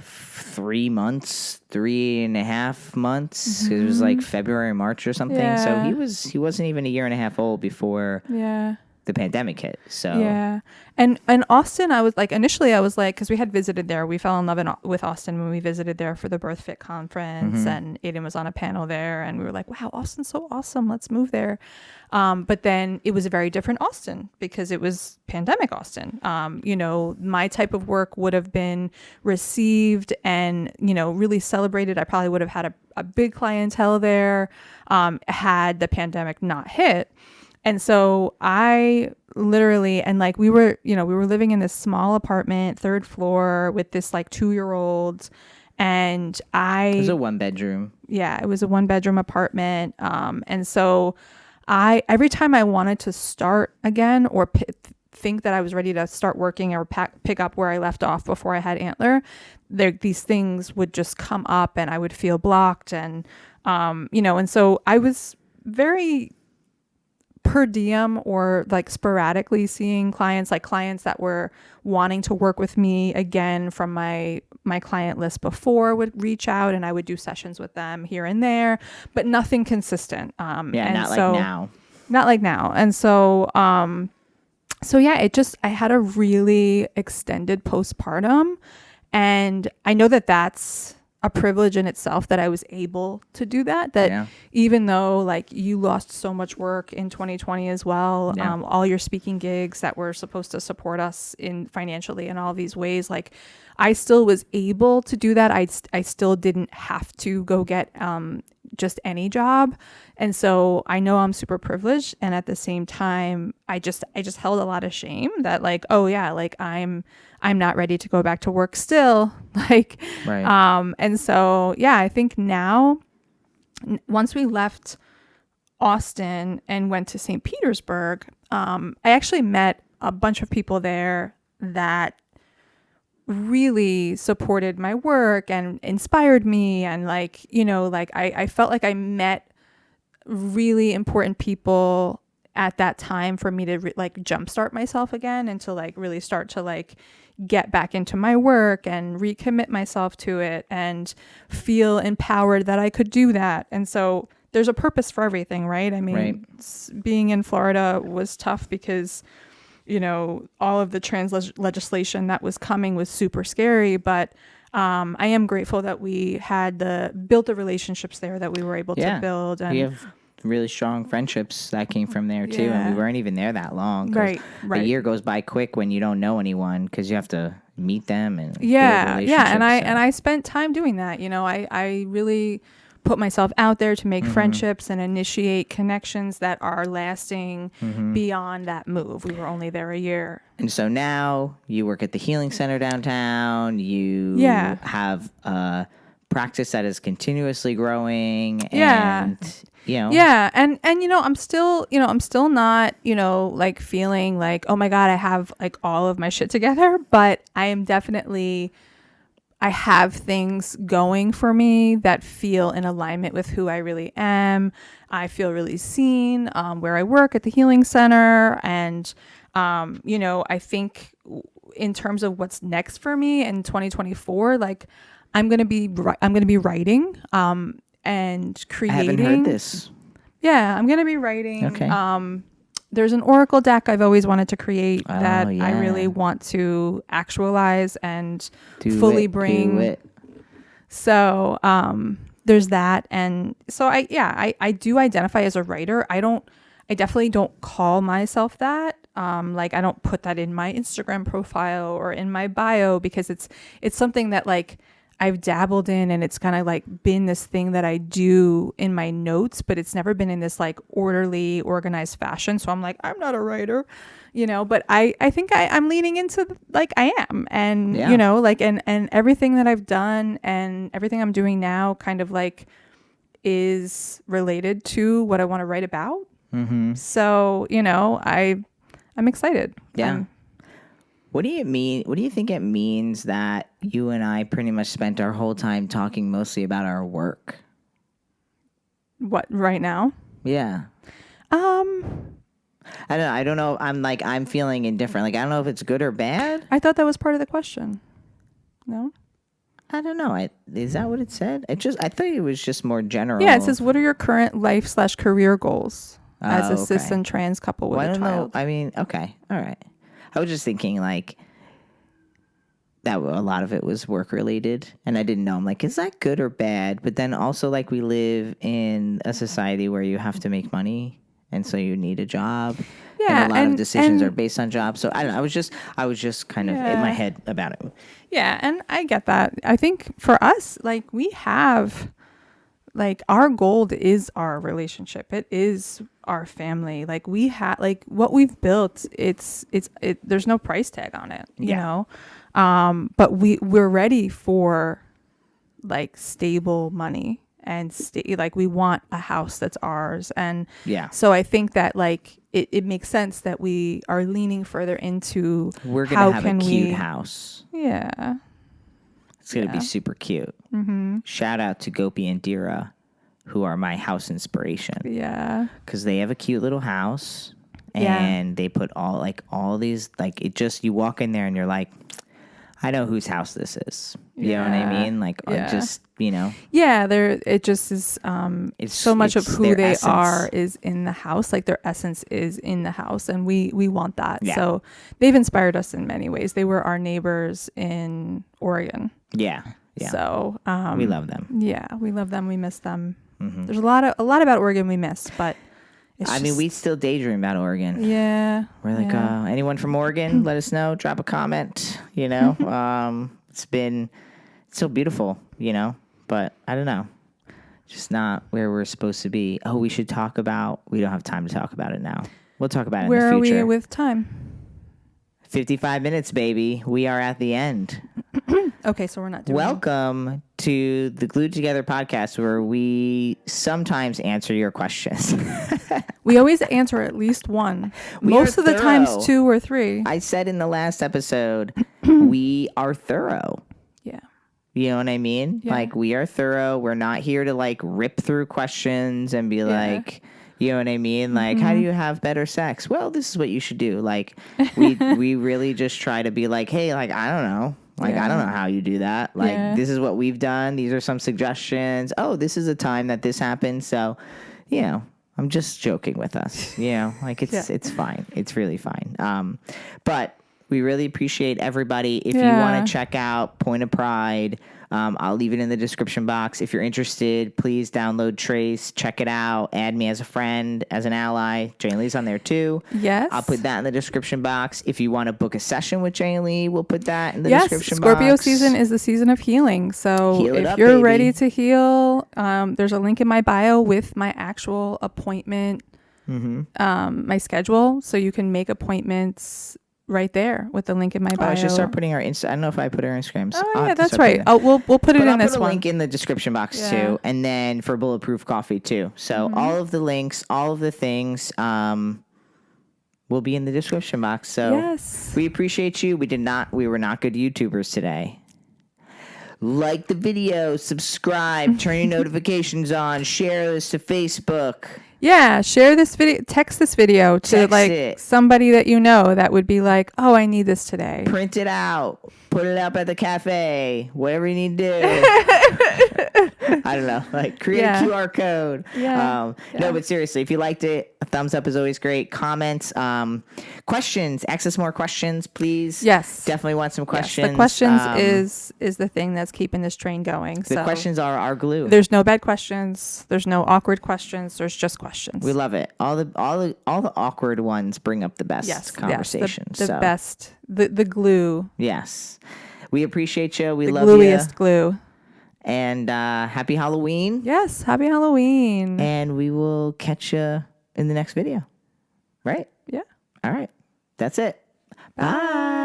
3 months, 3.5 months. It was like February, March or something. Yeah. So he wasn't even a year and a half old before. Yeah. The pandemic hit. So yeah. And Austin, I was like, initially I was like, because we had visited there, we fell in love with Austin when we visited there for the Birth Fit conference, and Aiden was on a panel there, and we were like, wow, Austin's so awesome, let's move there. But then it was a very different Austin because it was pandemic Austin. My type of work would have been received and really celebrated. I probably would have had a big clientele there had the pandemic not hit. And so I literally, and like we were living in this small apartment, 3rd floor with this like 2-year-old, and it was a 1-bedroom. Yeah, it was a 1-bedroom apartment. And so every time I wanted to start again or think that I was ready to start working or pick up where I left off before I had Antler, these things would just come up and I would feel blocked. And, and so I was very per diem or like sporadically seeing clients that were wanting to work with me again from my client list before would reach out, and I would do sessions with them here and there, but nothing consistent. Not like now. And so, I had a really extended postpartum, and I know that that's a privilege in itself that I was able to do that even though like you lost so much work in 2020 as well, all your speaking gigs that were supposed to support us in financially in all these ways, like I still was able to do that. I still didn't have to go get just any job. And so I know I'm super privileged, and at the same time I just held a lot of shame that like, oh yeah, like I'm not ready to go back to work still. Like, right. And so, yeah, I think now once we left Austin and went to St. Petersburg, I actually met a bunch of people there that really supported my work and inspired me. And like, I felt like I met really important people at that time for me to jumpstart myself again and to like really start to like get back into my work and recommit myself to it and feel empowered that I could do that. And so there's a purpose for everything, right? I mean, being in Florida was tough because, all of the trans legislation that was coming was super scary, but I am grateful that we had built the relationships there that we were able to build. And we have really strong friendships that came from there too, and we weren't even there that long. Right. A year goes by quick when you don't know anyone because you have to meet them and and I spent time doing that. I really put myself out there to make friendships and initiate connections that are lasting beyond that move. We were only there a year. And so now you work at the Healing Center downtown. You have a practice that is continuously growing. And, and I'm still not, like feeling like, oh my God, I have like all of my shit together, but I have things going for me that feel in alignment with who I really am. I feel really seen where I work at the Healing Center. And, I think in terms of what's next for me in 2024, like I'm going to be writing and creating. I haven't heard this. Yeah, I'm going to be writing. Okay. There's an Oracle deck I've always wanted to create that I really want to actualize and fully bring. Do it. So there's that. And so I do identify as a writer. I definitely don't call myself that. Like I don't put that in my Instagram profile or in my bio because it's something that like I've dabbled in, and it's kind of like been this thing that I do in my notes, but it's never been in this like orderly, organized fashion. So I'm like, I'm not a writer, but I think I'm leaning into like I am. And, and everything that I've done and everything I'm doing now kind of like is related to what I want to write about. Mm-hmm. So, I'm excited. Yeah. What do you mean? What do you think it means that you and I pretty much spent our whole time talking mostly about our work? What, right now? Yeah. I don't know. I'm feeling indifferent. Like, I don't know if it's good or bad. I thought that was part of the question. No? I don't know. Is that what it said? I thought it was just more general. Yeah, it says, what are your current life/career goals as a cis and trans couple with a child? I don't know. I mean, okay. All right. I was just thinking like that a lot of it was work related, and I didn't know. I'm like, is that good or bad? But then also like we live in a society where you have to make money, and so you need a job. Yeah, and a lot of decisions are based on jobs. So I don't know. I was just kind of in my head about it. Yeah, and I get that. I think for us, like we have, like our gold is our relationship. It is our family. Like we have, like what we've built. There's no price tag on it, you know. But we're ready for like stable money, and stay. Like we want a house that's ours. And Yeah. so I think that like it makes sense that we are leaning further into We're how gonna have a can cute we, house. yeah. It's gonna Yeah. be super cute. Mm-hmm. Shout out to Gopi and Dira, who are my house inspiration. Yeah. Because they have a cute little house, Yeah. and they put all these, like, it just, you walk in there and you're like, I know whose house this is. You know what I Yeah. mean? Like, Yeah. just, you know. Yeah, it just is so much of it's who their they essence. are is in the house. Like their essence is in the house, and we want that. Yeah. So they've inspired us in many ways. They were our neighbors in Oregon. Yeah. Yeah. So we love them. Yeah, we love them. We miss them. Mm-hmm. There's a lot about Oregon we miss, but I mean, we still daydream about Oregon. Yeah. We're like, anyone from Oregon, let us know. Drop a comment. You know, it's so beautiful, you know, but I don't know. Just not where we're supposed to be. Oh, we should talk about, we don't have time to talk about it now. We'll talk about it Where in the future. are we with time? 55 minutes, baby. We are at the end. Okay, so we're not doing Welcome to the Glued Together podcast, where we sometimes answer your questions. We always answer at least one. We Most are of the thorough. times 2 or 3. I said in the last episode, we are thorough. Yeah. You know what I mean? Yeah. Like, we are thorough. We're not here to like rip through questions and be like, you know what I mean? Like, how do you have better sex? Well, this is what you should do. Like, we really just try to be like, hey, like, I don't know. Like, I don't know how you do that. Like, this is what we've done. These are some suggestions. Oh, this is a time that this happened. So, you know, I'm just joking with us. You know, like, it's fine. It's really fine. But we really appreciate everybody. If you want to check out Point of Pride, I'll leave it in the description box. If you're interested, please download Trace, check it out, add me as a friend, as an ally. Jane Lee's on there too. Yes. I'll put that in the description box. If you want to book a session with Jane Lee, we'll put that in the yes, description Scorpio box. season is the season of healing. So Heal it if up, you're baby. ready to heal, there's a link in my bio with my actual appointment, my schedule. So you can make appointments right there with the link in my bio. I should start putting our Insta. I don't know if I put our Instagrams. Oh yeah, that's right. Oh, we'll put it in this I'll put a one. link in the description box too, and then for Bulletproof Coffee too. So all of the links, all of the things, will be in the description box. So we appreciate you. We were not good YouTubers today. Like the video, subscribe, turn your notifications on, share this to Facebook. Yeah, share this video, text this video to somebody that you know that would be like, oh, I need this today. Print it out, put it up at the cafe, whatever you need to do. I don't know, like create a QR code. No, but seriously, if you liked it, a thumbs up is always great. Comments, questions, access more questions, please. Yes. Definitely want some questions. Yes, the questions is the thing that's keeping this train going. The questions are our glue. There's no bad questions. There's no awkward questions. There's just questions. We love it. All the awkward ones bring up the best conversations. The best, the glue. Yes. We appreciate you. We the love you. The gluiest glue. And happy Halloween. Yes, happy Halloween. And we will catch you in the next video. Right? Yeah. All right. That's it. Bye.